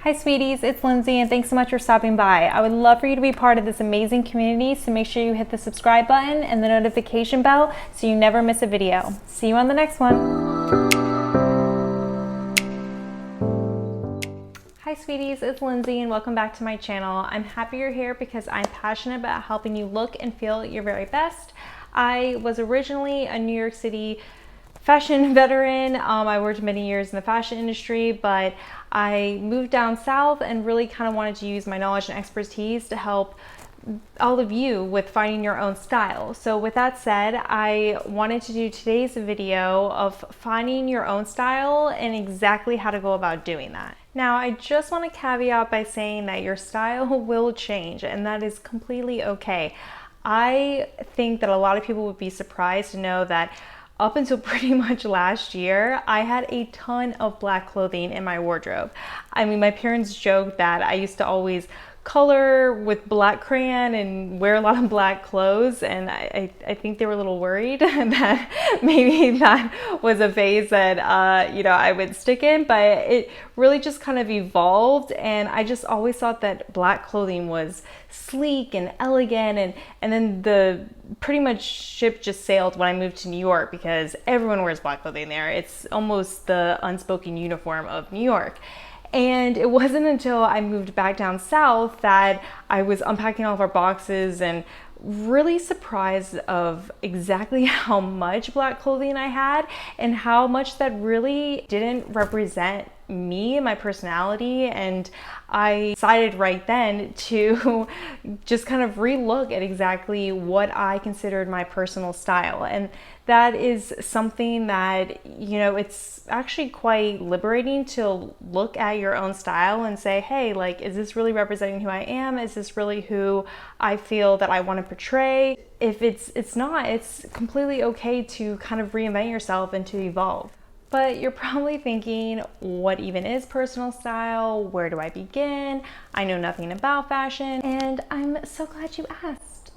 Hi sweeties, it's Lindsay and thanks so much for stopping by. I would love for you to be part of this amazing community, so make sure you hit the subscribe button and the notification bell so you never miss a video. See you on the next one. Hi sweeties, it's Lindsay and welcome back to my channel. I'm happy you're here because I'm passionate about helping you look and feel your very best. I was originally a New York City fashion veteran. I worked many years in the fashion industry, but I moved down south and really kind of wanted to use my knowledge and expertise to help all of you with finding your own style. So with that said, I wanted to do today's video of finding your own style and exactly how to go about doing that. Now, I just want to caveat by saying that your style will change, and that is completely okay. I think that a lot of people would be surprised to know that up until pretty much last year, I had a ton of black clothing in my wardrobe. I mean, my parents joked that I used to always color with black crayon and wear a lot of black clothes, and I think they were a little worried that maybe that was a phase that I would stick in, but it really just kind of evolved, and I just always thought that black clothing was sleek and elegant, and then the pretty much ship just sailed when I moved to New York because everyone wears black clothing there. It's almost the unspoken uniform of New York. And it wasn't until I moved back down south that I was unpacking all of our boxes and really surprised of exactly how much black clothing I had and how much that really didn't represent me, my personality. And I decided right then to just kind of relook at exactly what I considered my personal style. And that is something that, it's actually quite liberating to look at your own style and say, hey, like, is this really representing who I am? Is this really who I feel that I want to portray? If it's not, it's completely okay to kind of reinvent yourself and to evolve. But you're probably thinking, what even is personal style? Where do I begin? I know nothing about fashion, and I'm so glad you asked,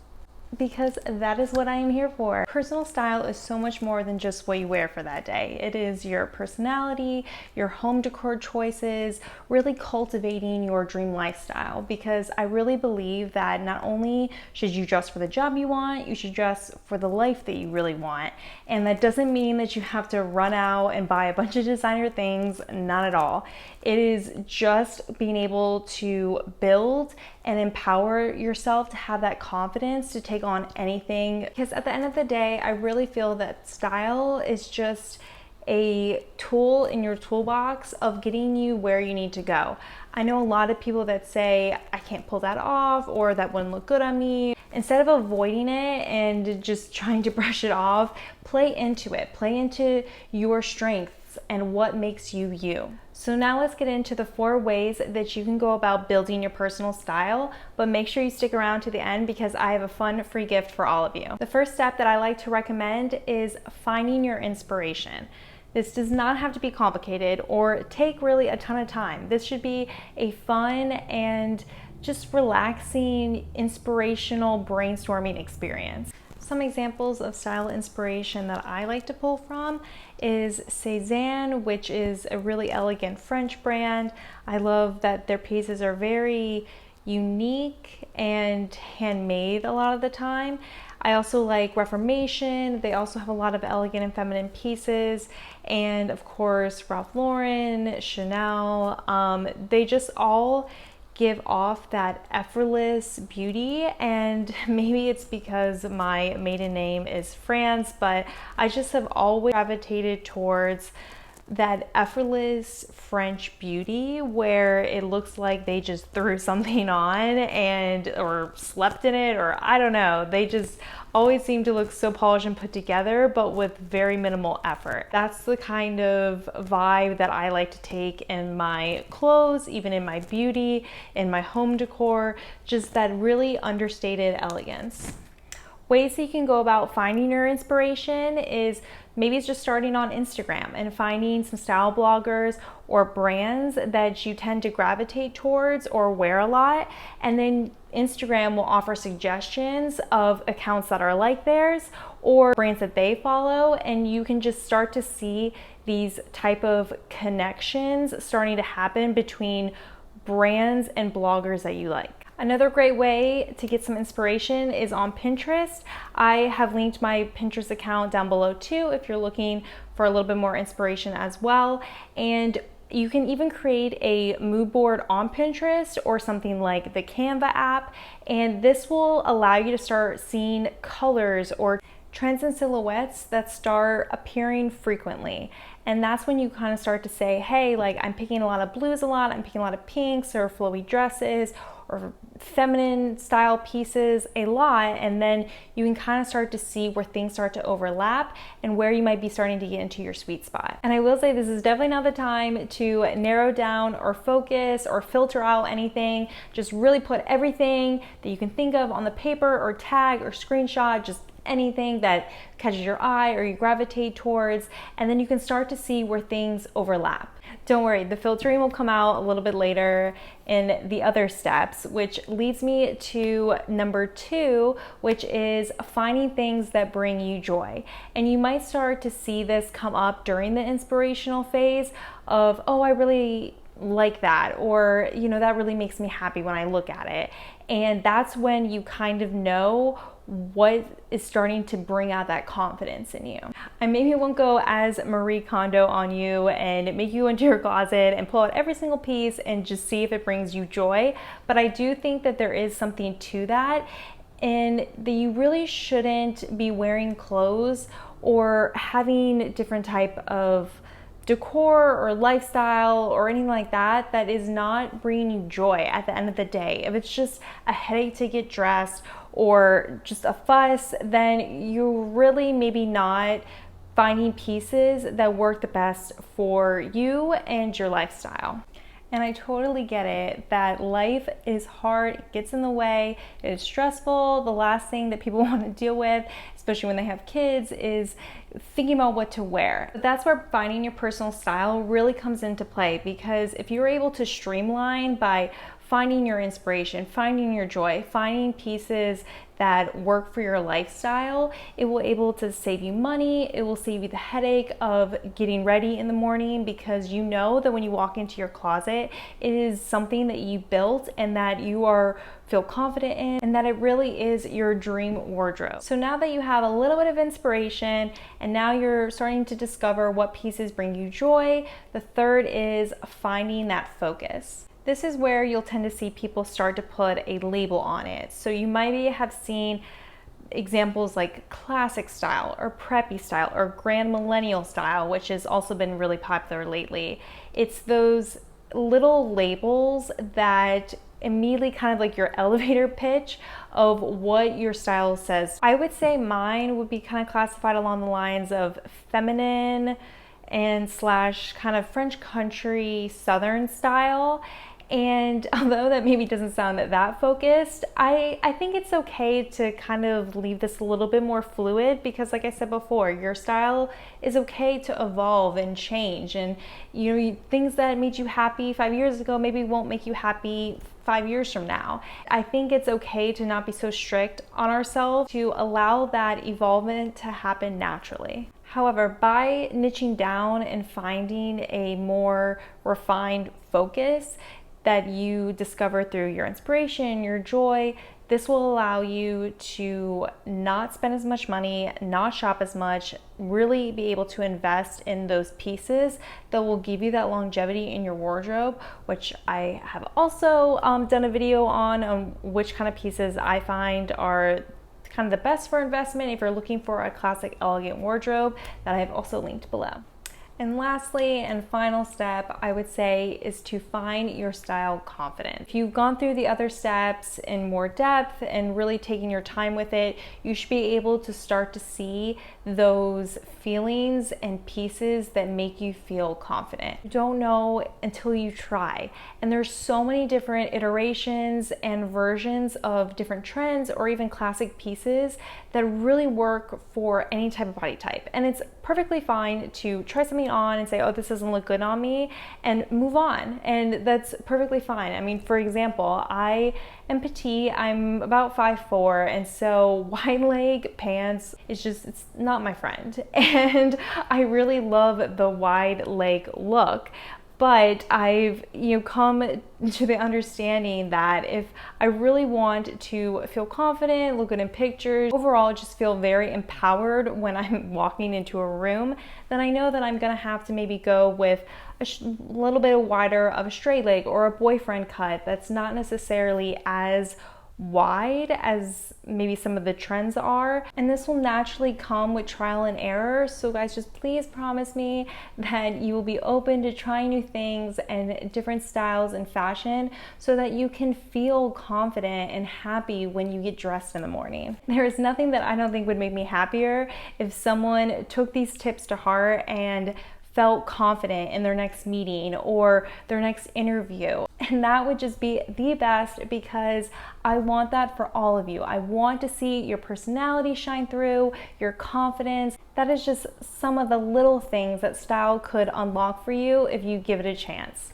because that is what I am here for. Personal style is so much more than just what you wear for that day. It is your personality, your home decor choices, really cultivating your dream lifestyle, because I really believe that not only should you dress for the job you want, you should dress for the life that you really want. And that doesn't mean that you have to run out and buy a bunch of designer things, not at all. It is just being able to build and empower yourself to have that confidence to take on anything. Because at the end of the day, I really feel that style is just a tool in your toolbox of getting you where you need to go. I know a lot of people that say, I can't pull that off, or that wouldn't look good on me. Instead of avoiding it and just trying to brush it off, play into it. Play into your strengths and what makes you you. So now let's get into the 4 ways that you can go about building your personal style, but make sure you stick around to the end because I have a fun free gift for all of you. The first step that I like to recommend is finding your inspiration. This does not have to be complicated or take really a ton of time. This should be a fun and just relaxing, inspirational brainstorming experience. Some examples of style inspiration that I like to pull from is Cézanne, which is a really elegant French brand. I love that their pieces are very unique and handmade a lot of the time. I also like Reformation. They also have a lot of elegant and feminine pieces. And of course, Ralph Lauren, Chanel, they just all give off that effortless beauty. And maybe it's because my maiden name is France, but I just have always gravitated towards that effortless French beauty where it looks like they just threw something on or slept in it, or I don't know. They just always seem to look so polished and put together, but with very minimal effort. That's the kind of vibe that I like to take in my clothes, even in my beauty, in my home decor, just that really understated elegance. Ways that you can go about finding your inspiration is maybe it's just starting on Instagram and finding some style bloggers or brands that you tend to gravitate towards or wear a lot, and then Instagram will offer suggestions of accounts that are like theirs or brands that they follow, and you can just start to see these type of connections starting to happen between brands and bloggers that you like. Another great way to get some inspiration is on Pinterest. I have linked my Pinterest account down below too if you're looking for a little bit more inspiration as well. And you can even create a mood board on Pinterest or something like the Canva app, and this will allow you to start seeing colors or trends and silhouettes that start appearing frequently. And that's when you kind of start to say, hey, like I'm picking a lot of blues a lot, I'm picking a lot of pinks or flowy dresses or feminine style pieces a lot, and then you can kind of start to see where things start to overlap and where you might be starting to get into your sweet spot. And I will say this is definitely not the time to narrow down or focus or filter out anything. Just really put everything that you can think of on the paper or tag or screenshot, just anything that catches your eye or you gravitate towards, and then you can start to see where things overlap. Don't worry, the filtering will come out a little bit later in the other steps, which leads me to number 2, which is finding things that bring you joy. And you might start to see this come up during the inspirational phase of, oh, I really like that, or you know, that really makes me happy when I look at it. And that's when you kind of know what is starting to bring out that confidence in you. I maybe won't go as Marie Kondo on you and make you into your closet and pull out every single piece and just see if it brings you joy, but I do think that there is something to that, and that you really shouldn't be wearing clothes or having different type of decor or lifestyle or anything like that that is not bringing you joy at the end of the day. If it's just a headache to get dressed or just a fuss, then you're really maybe not finding pieces that work the best for you and your lifestyle. And I totally get it that life is hard, it gets in the way, it is stressful. The last thing that people want to deal with, especially when they have kids, is thinking about what to wear. But that's where finding your personal style really comes into play, because if you're able to streamline by finding your inspiration, finding your joy, finding pieces that work for your lifestyle, it will able to save you money. It will save you the headache of getting ready in the morning, because you know that when you walk into your closet, it is something that you built and that you feel confident in, and that it really is your dream wardrobe. So now that you have a little bit of inspiration and now you're starting to discover what pieces bring you joy, the third is finding that focus. This is where you'll tend to see people start to put a label on it. So you might have seen examples like classic style or preppy style or grand millennial style, which has also been really popular lately. It's those little labels that immediately kind of like your elevator pitch of what your style says. I would say mine would be kind of classified along the lines of feminine and slash kind of French country southern style. And although that maybe doesn't sound that focused, I think it's okay to kind of leave this a little bit more fluid, because like I said before, your style is okay to evolve and change. And you know, things that made you happy 5 years ago maybe won't make you happy 5 years from now. I think it's okay to not be so strict on ourselves, to allow that evolvement to happen naturally. However, by niching down and finding a more refined focus that you discover through your inspiration, your joy, this will allow you to not spend as much money, not shop as much, really be able to invest in those pieces that will give you that longevity in your wardrobe, which I have also done a video on which kind of pieces I find are kind of the best for investment if you're looking for a classic elegant wardrobe, that I have also linked below. And lastly and final step, I would say, is to find your style confidence. If you've gone through the other steps in more depth and really taking your time with it, you should be able to start to see those feelings and pieces that make you feel confident. You don't know until you try. And there's so many different iterations and versions of different trends or even classic pieces that really work for any type of body type. And it's perfectly fine to try something on and say, oh, this doesn't look good on me, and move on. And that's perfectly fine. I mean, for example, I am petite, I'm about 5'4", and so wide leg pants is just, it's not my friend. And I really love the wide leg look. But I've come to the understanding that if I really want to feel confident, look good in pictures, overall just feel very empowered when I'm walking into a room, then I know that I'm gonna have to maybe go with a little bit wider of a straight leg or a boyfriend cut that's not necessarily as wide as maybe some of the trends are, and this will naturally come with trial and error. So guys, just please promise me that you will be open to trying new things and different styles and fashion so that you can feel confident and happy when you get dressed in the morning. There is nothing that I don't think would make me happier if someone took these tips to heart and felt confident in their next meeting or their next interview. And that would just be the best, because I want that for all of you. I want to see your personality shine through, your confidence. That is just some of the little things that style could unlock for you if you give it a chance.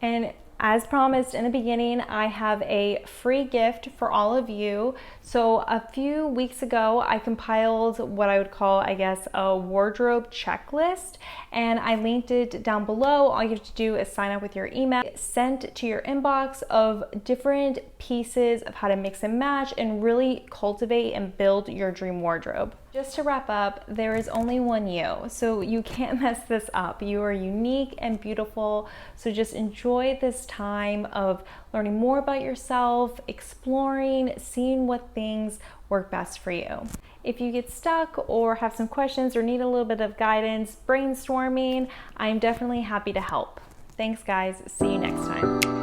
And as promised in the beginning, I have a free gift for all of you. So a few weeks ago, I compiled what I would call, I guess, a wardrobe checklist, and I linked it down below. All you have to do is sign up with your email, sent to your inbox of different pieces of how to mix and match and really cultivate and build your dream wardrobe. Just to wrap up, there is only one you, so you can't mess this up. You are unique and beautiful, so just enjoy this time of learning more about yourself, exploring, seeing what things work best for you. If you get stuck or have some questions or need a little bit of guidance, brainstorming, I'm definitely happy to help. Thanks guys, see you next time.